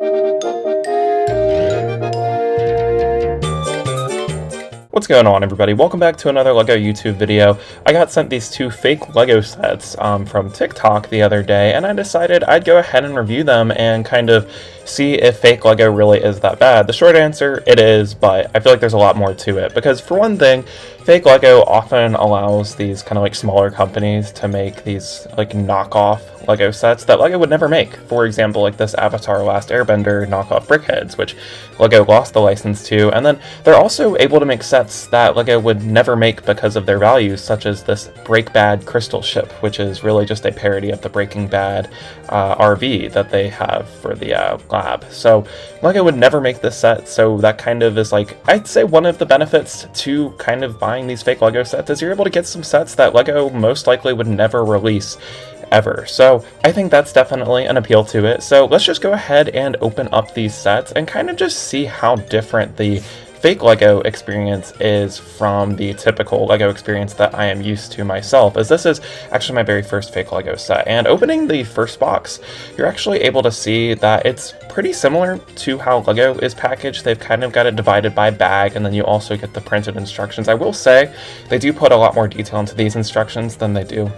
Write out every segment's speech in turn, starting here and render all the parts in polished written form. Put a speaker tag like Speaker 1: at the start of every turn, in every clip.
Speaker 1: What's going on, everybody? Welcome back to another LEGO YouTube video. I got sent these two fake LEGO sets from TikTok the other day, and I decided I'd go ahead and review them and kind of see if fake LEGO really is that bad. The short answer, it is, but I feel like there's a lot more to it, because for one thing, fake LEGO often allows these kind of like smaller companies to make these like knockoff LEGO sets that LEGO would never make. For example, like this Avatar Last Airbender knockoff BrickHeadz, which LEGO lost the license to, and then they're also able to make sets that LEGO would never make because of their values, such as this Break Bad Crystal Ship, which is really just a parody of the Breaking Bad RV that they have for the lab. So LEGO would never make this set, so that kind of is like, I'd say one of the benefits to kind of buying these fake LEGO sets is you're able to get some sets that LEGO most likely would never release ever. So I think that's definitely an appeal to it. So let's just go ahead and open up these sets and kind of just see how different the fake LEGO experience is from the typical LEGO experience that I am used to myself, as this is actually my very first fake LEGO set. And opening the first box, you're actually able to see that it's pretty similar to how LEGO is packaged. They've kind of got it divided by bag, and then you also get the printed instructions. I will say they do put a lot more detail into these instructions than they do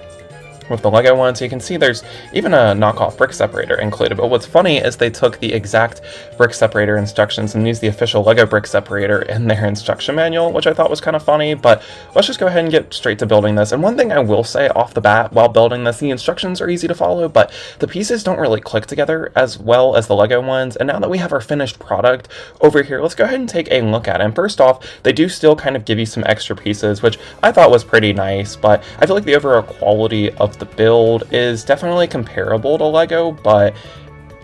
Speaker 1: with the LEGO ones. You can see there's even a knockoff brick separator included, but what's funny is they took the exact brick separator instructions and used the official LEGO brick separator in their instruction manual, which I thought was kind of funny. But let's just go ahead and get straight to building this. And one thing I will say off the bat while building this, the instructions are easy to follow, but the pieces don't really click together as well as the LEGO ones. And now that we have our finished product over here, let's go ahead and take a look at it. And first off, they do still kind of give you some extra pieces, which I thought was pretty nice, but I feel like the overall quality of the build is definitely comparable to LEGO, but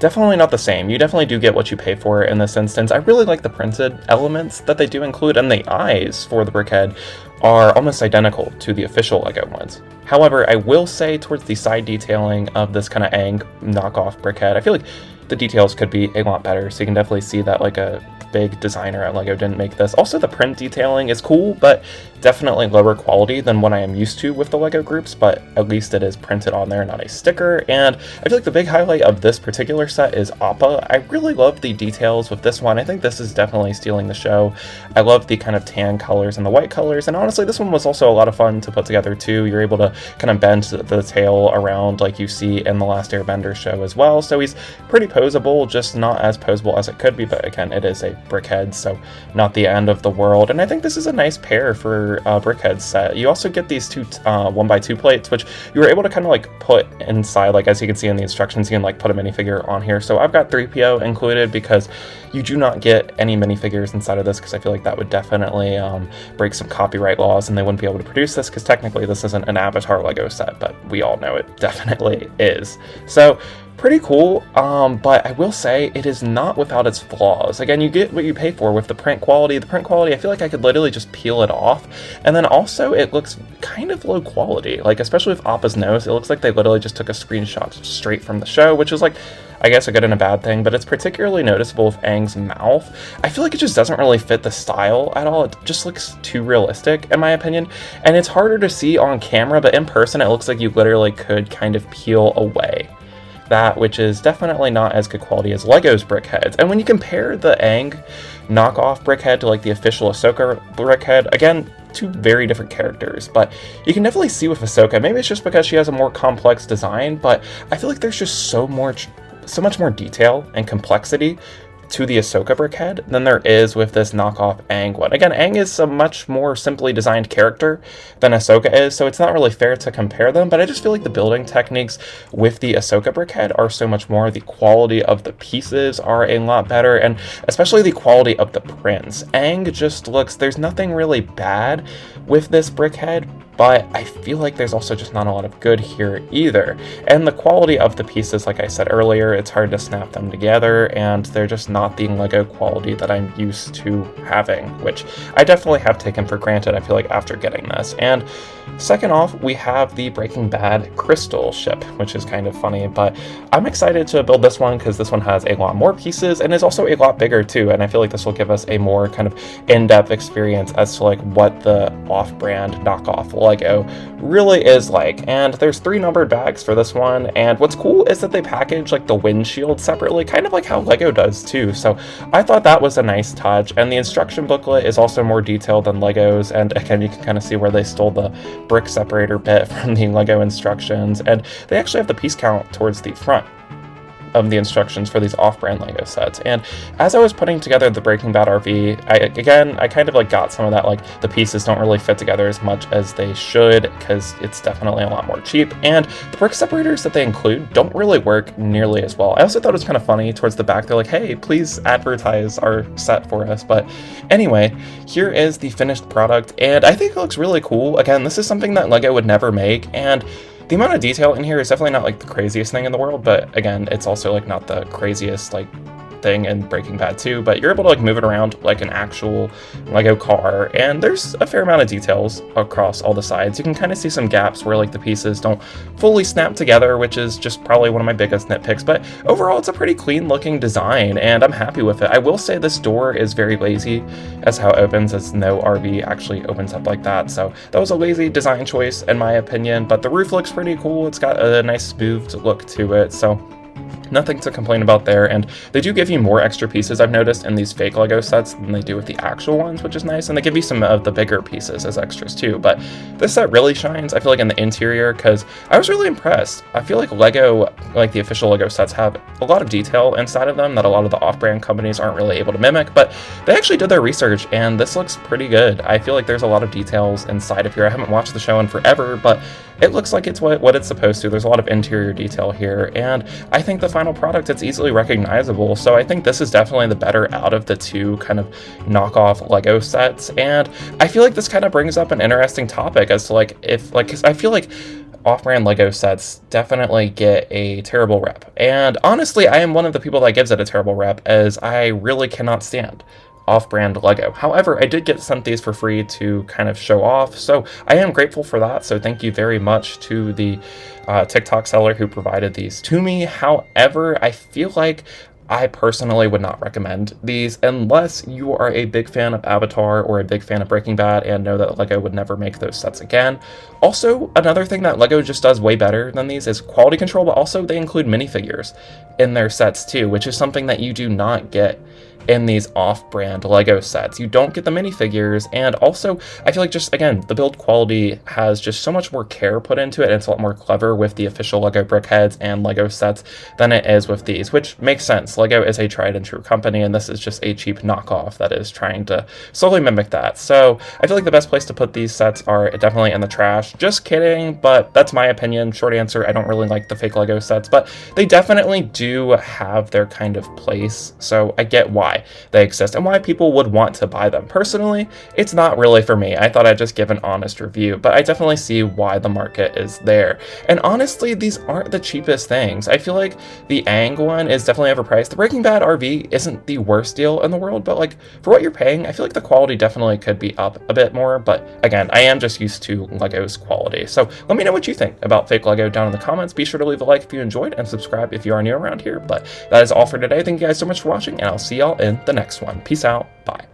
Speaker 1: definitely not the same. You definitely do get what you pay for in this instance. I really like the printed elements that they do include, and the eyes for the BrickHead are almost identical to the official LEGO ones. However, I will say towards the side detailing of this kind of Aang knockoff BrickHead, I feel like the details could be a lot better, so you can definitely see that like a big designer at LEGO didn't make this. Also, the print detailing is cool, but definitely lower quality than what I am used to with the LEGO groups, but at least it is printed on there, not a sticker. And I feel like the big highlight of this particular set is Appa. I really love the details with this one. I think this is definitely stealing the show. I love the kind of tan colors and the white colors, and honestly, this one was also a lot of fun to put together too. You're able to kind of bend the tail around like you see in the Last Airbender show as well, so he's pretty posable, just not as posable as it could be, but again, it is a BrickHead, so not the end of the world. And I think this is a nice pair for BrickHead set. You also get these two 1x2 plates, which you were able to kind of like put inside, like as you can see in the instructions, you can like put a minifigure on here. So I've got 3PO included because you do not get any minifigures inside of this, because I feel like that would definitely break some copyright laws and they wouldn't be able to produce this, because technically this isn't an Avatar LEGO set, but we all know it definitely is. So pretty cool, but I will say it is not without its flaws. Again, you get what you pay for with the print quality. The print quality, I feel like I could literally just peel it off, and then also it looks kind of low quality, like especially with Appa's nose. It looks like they literally just took a screenshot straight from the show, which is like, I guess, a good and a bad thing, but it's particularly noticeable with Aang's mouth. I feel like it just doesn't really fit the style at all. It just looks too realistic, in my opinion, and it's harder to see on camera, but in person it looks like you literally could kind of peel away that, which is definitely not as good quality as LEGO's BrickHeadz. And when you compare the Aang knockoff BrickHead to like the official Ahsoka BrickHead, again, two very different characters, but you can definitely see with Ahsoka, maybe it's just because she has a more complex design, but I feel like there's just so much more detail and complexity to the Ahsoka BrickHead than there is with this knockoff Aang one. Again, Aang is a much more simply designed character than Ahsoka is, so it's not really fair to compare them, but I just feel like the building techniques with the Ahsoka BrickHead are so much more. The quality of the pieces are a lot better, and especially the quality of the prints. Aang just looks, there's nothing really bad with this BrickHead, but I feel like there's also just not a lot of good here either. And the quality of the pieces, like I said earlier, it's hard to snap them together, and they're just not the LEGO quality that I'm used to having, which I definitely have taken for granted, I feel like, after getting this. And second off, we have the Breaking Bad Crystal ship, which is kind of funny, but I'm excited to build this one because this one has a lot more pieces and is also a lot bigger too, and I feel like this will give us a more kind of in-depth experience as to like what the off-brand knockoff LEGO really is like. And there's 3 numbered bags for this one, and what's cool is that they package like the windshield separately, kind of like how LEGO does too, so I thought that was a nice touch. And the instruction booklet is also more detailed than LEGO's, and again, you can kind of see where they stole the brick separator bit from the LEGO instructions, and they actually have the piece count towards the front of the instructions for these off-brand LEGO sets. And as I was putting together the Breaking Bad RV, I kind of like got some of that, like the pieces don't really fit together as much as they should because it's definitely a lot more cheap, and the brick separators that they include don't really work nearly as well. I also thought it was kind of funny towards the back, they're like, hey, please advertise our set for us. But anyway, here is the finished product, and I think it looks really cool. Again, this is something that LEGO would never make, and the amount of detail in here is definitely not like the craziest thing in the world, but again, it's also like not the craziest like thing in Breaking Bad 2, but you're able to like move it around like an actual LEGO car, and there's a fair amount of details across all the sides. You can kind of see some gaps where like the pieces don't fully snap together, which is just probably one of my biggest nitpicks, but overall it's a pretty clean looking design and I'm happy with it. I will say this door is very lazy as how it opens, as no RV actually opens up like that, so that was a lazy design choice in my opinion, but the roof looks pretty cool. It's got a nice smoothed look to it, so nothing to complain about there. And they do give you more extra pieces, I've noticed, in these fake LEGO sets than they do with the actual ones, which is nice, and they give you some of the bigger pieces as extras too. But this set really shines, I feel like, in the interior, because I was really impressed. I feel like LEGO, like the official LEGO sets, have a lot of detail inside of them that a lot of the off-brand companies aren't really able to mimic, but they actually did their research, and this looks pretty good. I feel like there's a lot of details inside of here. I haven't watched the show in forever, but it looks like it's what it's supposed to. There's a lot of interior detail here, and I think the final product, it's easily recognizable, so I think this is definitely the better out of the 2 kind of knockoff LEGO sets. And I feel like this kind of brings up an interesting topic as to like if like, 'cause I feel like off-brand LEGO sets definitely get a terrible rep, and honestly I am one of the people that gives it a terrible rep, as I really cannot stand off-brand LEGO. However, I did get sent these for free to kind of show off, so I am grateful for that, so thank you very much to the TikTok seller who provided these to me. However, I feel like I personally would not recommend these unless you are a big fan of Avatar or a big fan of Breaking Bad and know that LEGO would never make those sets again. Also, another thing that LEGO just does way better than these is quality control, but also they include minifigures in their sets too, which is something that you do not get in these off-brand LEGO sets. You don't get the minifigures, and also I feel like just, again, the build quality has just so much more care put into it, and it's a lot more clever with the official LEGO Brickheads and LEGO sets than it is with these, which makes sense. LEGO is a tried and true company, and this is just a cheap knockoff that is trying to slowly mimic that. So I feel like the best place to put these sets are definitely in the trash. Just kidding, but that's my opinion. Short answer, I don't really like the fake LEGO sets, but they definitely do have their kind of place, so I get why they exist and why people would want to buy them. Personally, it's not really for me. I thought I'd just give an honest review, but I definitely see why the market is there. And honestly, these aren't the cheapest things. I feel like the Aang one is definitely overpriced. The Breaking Bad RV isn't the worst deal in the world, but like for what you're paying, I feel like the quality definitely could be up a bit more. But again, I am just used to LEGO's quality. So let me know what you think about fake LEGO down in the comments. Be sure to leave a like if you enjoyed and subscribe if you are new around here. But that is all for today. Thank you guys so much for watching, and I'll see y'all in the next one. Peace out. Bye.